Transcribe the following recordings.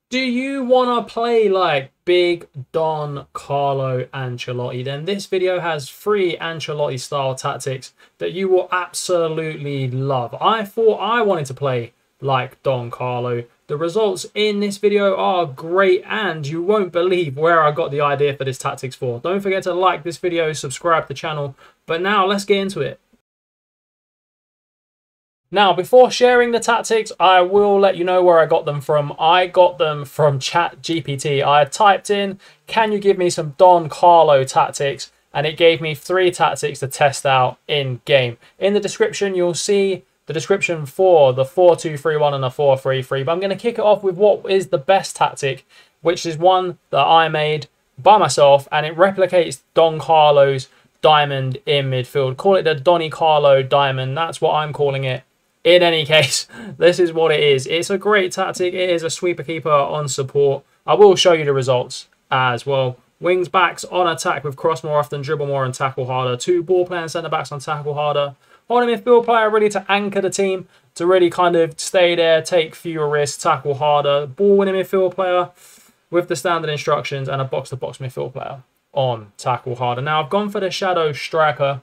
Do you want to play like Big Don Carlo Ancelotti? Then this video has 3 Ancelotti style tactics that you will absolutely love. I thought I wanted to play like Don Carlo. The results in this video are great and you won't believe where I got the idea for this tactics for. Don't forget to like this video, subscribe to the channel. But now let's get into it. Now, before sharing the tactics, I will let you know where I got them from. I got them from ChatGPT. I typed in, can you give me some Don Carlo tactics? And it gave me 3 tactics to test out in game. In the description, you'll see the description for the 4-2-3-1 and the 4-3-3. But I'm going to kick it off with what is the best tactic, which is one that I made by myself. And it replicates Don Carlo's diamond in midfield. Call it the Donny Carlo diamond. That's what I'm calling it. In any case, this is what it is. It's a great tactic. It is a sweeper keeper on support. I will show you the results as well. Wings backs on attack with cross more often, dribble more and tackle harder. 2 ball playing centre backs on tackle harder. Holding midfield player really to anchor the team, to really kind of stay there, take fewer risks, tackle harder. Ball winning midfield player with the standard instructions, and a box-to-box midfield player on tackle harder. Now, I've gone for the shadow striker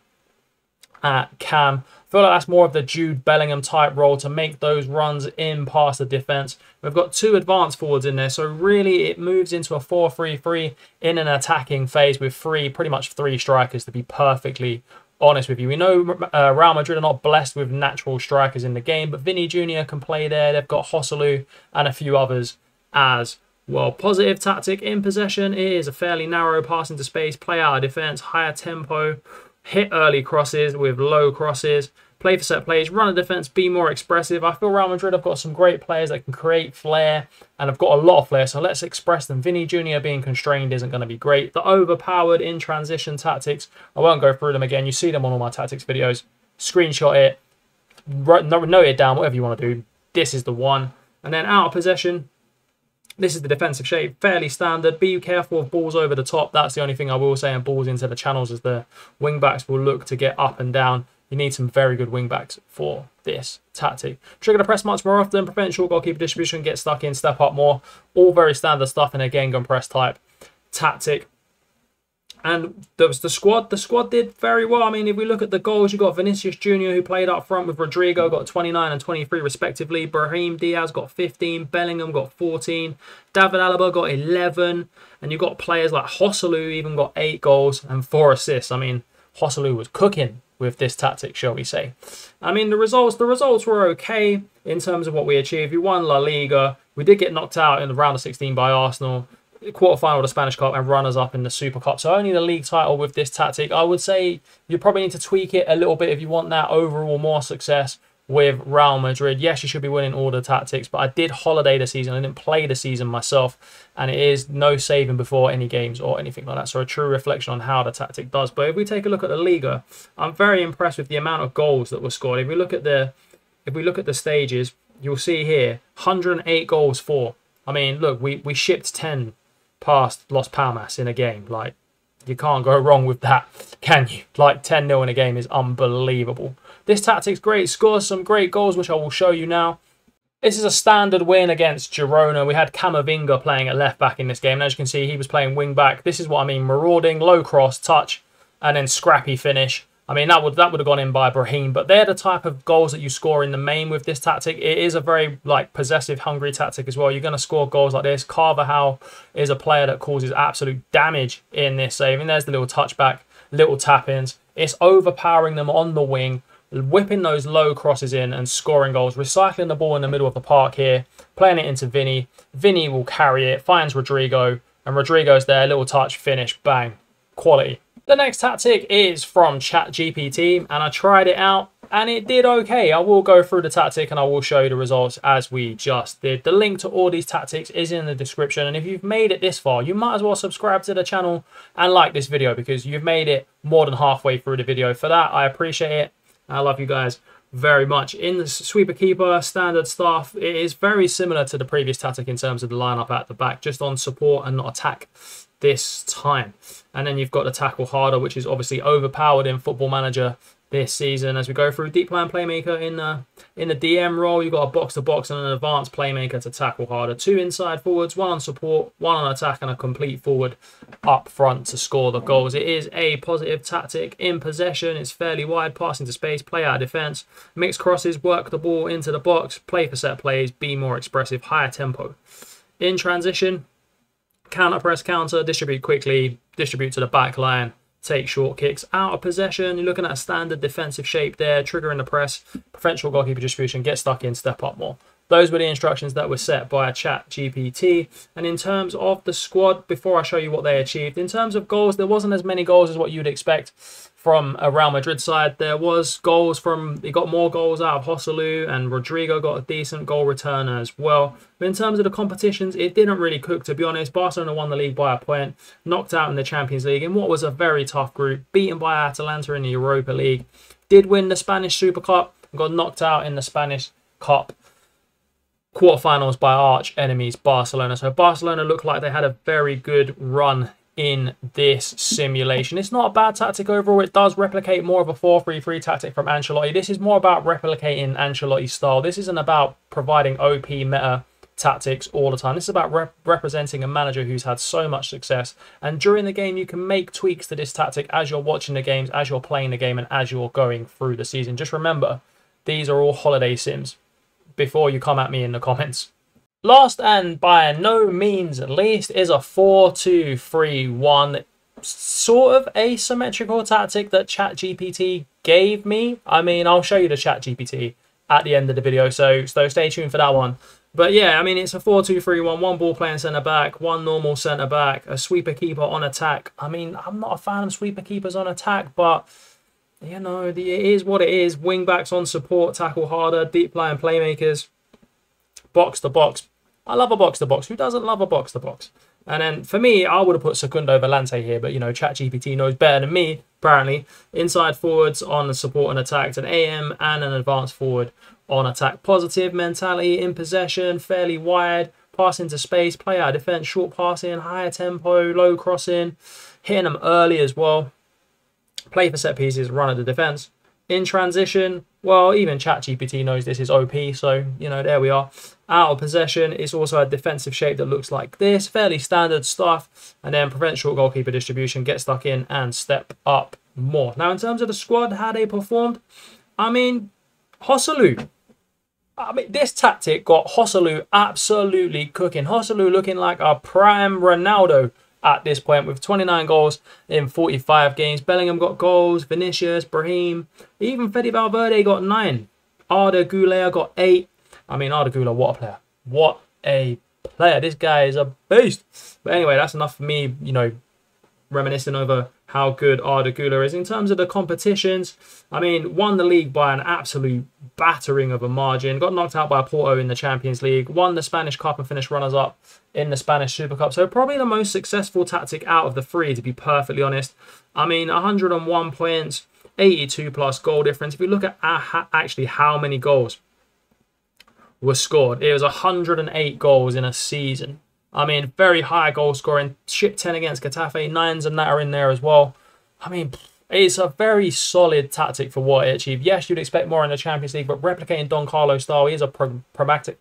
at cam. I feel like that's more of the Jude Bellingham type role to make those runs in past the defense. We've got 2 advanced forwards in there, so really it moves into a 4-3-3 in an attacking phase with pretty much three strikers, to be perfectly honest with you. We know Real Madrid are not blessed with natural strikers in the game, but Vinny Jr. can play there. They've got Joselu and a few others as well. Positive tactic in possession is a fairly narrow pass into space, play out of defense, higher tempo, hit early crosses with low crosses, play for set plays, run a defense, be more expressive. I feel Real Madrid have got some great players that can create flair and have got a lot of flair, so let's express them. Vinny Jr. being constrained isn't going to be great. The overpowered in transition tactics, I won't go through them again. You see them on all my tactics videos. Screenshot it, note it down, whatever you want to do. This is the one. And then out of possession, this is the defensive shape, fairly standard. Be careful of balls over the top. That's the only thing I will say, and balls into the channels, as the wing backs will look to get up and down. You need some very good wing backs for this tactic. Trigger the press much more often, prevent short goalkeeper distribution, get stuck in, step up more. All very standard stuff in a game gun press type tactic. And the squad did very well. I mean, if we look at the goals, you got Vinicius Jr., who played up front with Rodrigo, got 29 and 23 respectively. Brahim Diaz got 15. Bellingham got 14. David Alaba got 11. And you got players like Joselu even got 8 goals and 4 assists. I mean, Joselu was cooking with this tactic, shall we say. I mean, the results were okay in terms of what we achieved. We won La Liga. We did get knocked out in the round of 16 by Arsenal. Quarterfinal of the Spanish Cup and runners-up in the Super Cup. So only the league title with this tactic. I would say you probably need to tweak it a little bit if you want that overall more success with Real Madrid. Yes, you should be winning all the tactics, but I did holiday the season. I didn't play the season myself, and it is no saving before any games or anything like that. So a true reflection on how the tactic does. But if we take a look at the Liga, I'm very impressed with the amount of goals that were scored. If we look at the stages, you'll see here 108 goals for. I mean, look, we shipped 10 past Las Palmas in a game. Like, you can't go wrong with that, can you? Like, 10-0 in a game is unbelievable. This tactic's great. Scores some great goals, which I will show you now. This is a standard win against Girona. We had Camavinga playing at left back in this game. And as you can see, he was playing wing back. This is what I mean. Marauding, low cross, touch, and then scrappy finish. I mean, that would have gone in by Brahim, but they're the type of goals that you score in the main with this tactic. It is a very possessive, hungry tactic as well. You're going to score goals like this. Carvajal is a player that causes absolute damage in this save. And there's the little touchback, little tap-ins. It's overpowering them on the wing, whipping those low crosses in and scoring goals, recycling the ball in the middle of the park here, playing it into Vinny. Vinny will carry it, finds Rodrigo, and Rodrigo's there, little touch, finish, bang, quality. The next tactic is from ChatGPT, and I tried it out and it did okay. I will go through the tactic and I will show you the results as we just did. The link to all these tactics is in the description, and if you've made it this far, you might as well subscribe to the channel and like this video, because you've made it more than halfway through the video. For that, I appreciate it. I love you guys very much. In the sweeper keeper standard stuff, it is very similar to the previous tactic in terms of the lineup at the back, just on support and not attack this time. And then you've got the tackle harder, which is obviously overpowered in Football Manager this season. As we go through deep line playmaker in the DM role, you've got a box-to-box and an advanced playmaker to tackle harder. 2 inside forwards, 1 on support, 1 on attack, and a complete forward up front to score the goals. It is a positive tactic in possession. It's fairly wide, pass into space, play out of defence, mix crosses, work the ball into the box, play for set plays, be more expressive, higher tempo. In transition, counter press, counter, distribute quickly, distribute to the back line, take short kicks. Out of possession, you're looking at a standard defensive shape there, triggering the press, prevent short goalkeeper distribution, get stuck in, step up more. Those were the instructions that were set by ChatGPT. And in terms of the squad, before I show you what they achieved, in terms of goals, there wasn't as many goals as what you'd expect from a Real Madrid side. There was goals from, they got more goals out of Joselu, and Rodrigo got a decent goal returner as well. But in terms of the competitions, it didn't really cook, to be honest. Barcelona won the league by a point, knocked out in the Champions League in what was a very tough group, beaten by Atalanta in the Europa League, did win the Spanish Super Cup, and got knocked out in the Spanish Cup quarterfinals by arch enemies Barcelona. So Barcelona looked like they had a very good run in this simulation. It's not a bad tactic overall. It does replicate more of a 4-3-3 tactic from Ancelotti. This is more about replicating Ancelotti's style. This isn't about providing OP meta tactics all the time. This is about representing a manager who's had so much success. And during the game, you can make tweaks to this tactic as you're watching the games, as you're playing the game, and as you're going through the season. Just remember, these are all holiday sims before you come at me in the comments. Last and by no means least is a 4-2-3-1, sort of asymmetrical tactic that ChatGPT gave me. I mean, I'll show you the ChatGPT at the end of the video, so stay tuned for that one. But yeah, I mean, it's a 4-2-3-1, 1 ball playing centre-back, 1 normal centre-back, a sweeper keeper on attack. I mean, I'm not a fan of sweeper keepers on attack, but you know, it is what it is. Wing backs on support, tackle harder, deep line playmakers, box to box. I love a box to box. Who doesn't love a box to box? And then for me, I would have put Segundo Volante here, but you know, ChatGPT knows better than me, apparently. Inside forwards on support and attack, an AM and an advanced forward on attack. Positive mentality in possession, fairly wide, pass into space, play out of defense, short passing, higher tempo, low crossing, hitting them early as well. Play for set pieces, run at the defense. In transition, well, even ChatGPT knows this is OP, so, you know, there we are. Out of possession, it's also a defensive shape that looks like this. Fairly standard stuff. And then prevent short goalkeeper distribution, get stuck in, and step up more. Now, in terms of the squad, how they performed, I mean, Joselu. I mean, this tactic got Joselu absolutely cooking. Joselu looking like a prime Ronaldo at this point with 29 goals in 45 games. Bellingham got goals, Vinicius, Brahim, even Fede Valverde got 9. Arda Güler got 8. I mean, Arda Güler, what a player. What a player. This guy is a beast. But anyway, that's enough for me, you know, reminiscing over how good Arda Güler is. In terms of the competitions, I mean, won the league by an absolute battering of a margin. Got knocked out by Porto in the Champions League. Won the Spanish Cup and finished runners-up in the Spanish Super Cup. So probably the most successful tactic out of the 3, to be perfectly honest. I mean, 101 points, 82 plus goal difference. If you look at actually how many goals were scored, it was 108 goals in a season. I mean, very high goal scoring. Shipped 10 against Getafe. 9s and that are in there as well. I mean, it's a very solid tactic for what it achieved. Yes, you'd expect more in the Champions League, but replicating Don Carlo's style, he is a pragmatic.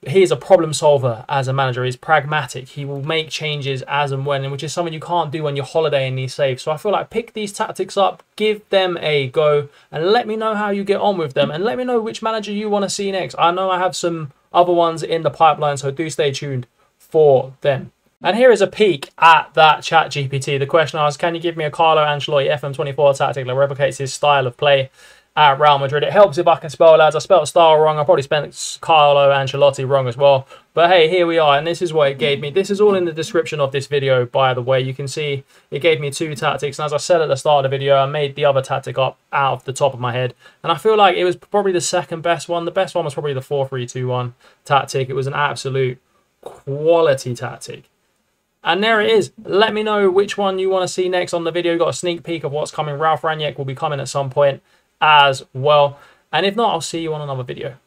He is a problem solver as a manager. He's pragmatic. He will make changes as and when, which is something you can't do when you're holidaying these saves. So I feel like pick these tactics up, give them a go, and let me know how you get on with them. And let me know which manager you want to see next. I know I have some other ones in the pipeline, so do stay tuned for them. And here is a peek at that ChatGPT. The question asks, can you give me a Carlo Ancelotti FM24 tactic that replicates his style of play at Real Madrid? It helps if I can spell, lads. I spelled style wrong. I probably spelled Carlo Ancelotti wrong as well. But hey, here we are, and this is what it gave me. This is all in the description of this video, by the way. You can see it gave me 2 tactics. And as I said at the start of the video, I made the other tactic up out of the top of my head. And I feel like it was probably the second best one. The best one was probably the 4-3-2-1 tactic. It was an absolute quality tactic. And there it is. Let me know which one you want to see next on the video. Got a sneak peek of what's coming. Ralph Rangnick will be coming at some point as well. And if not, I'll see you on another video.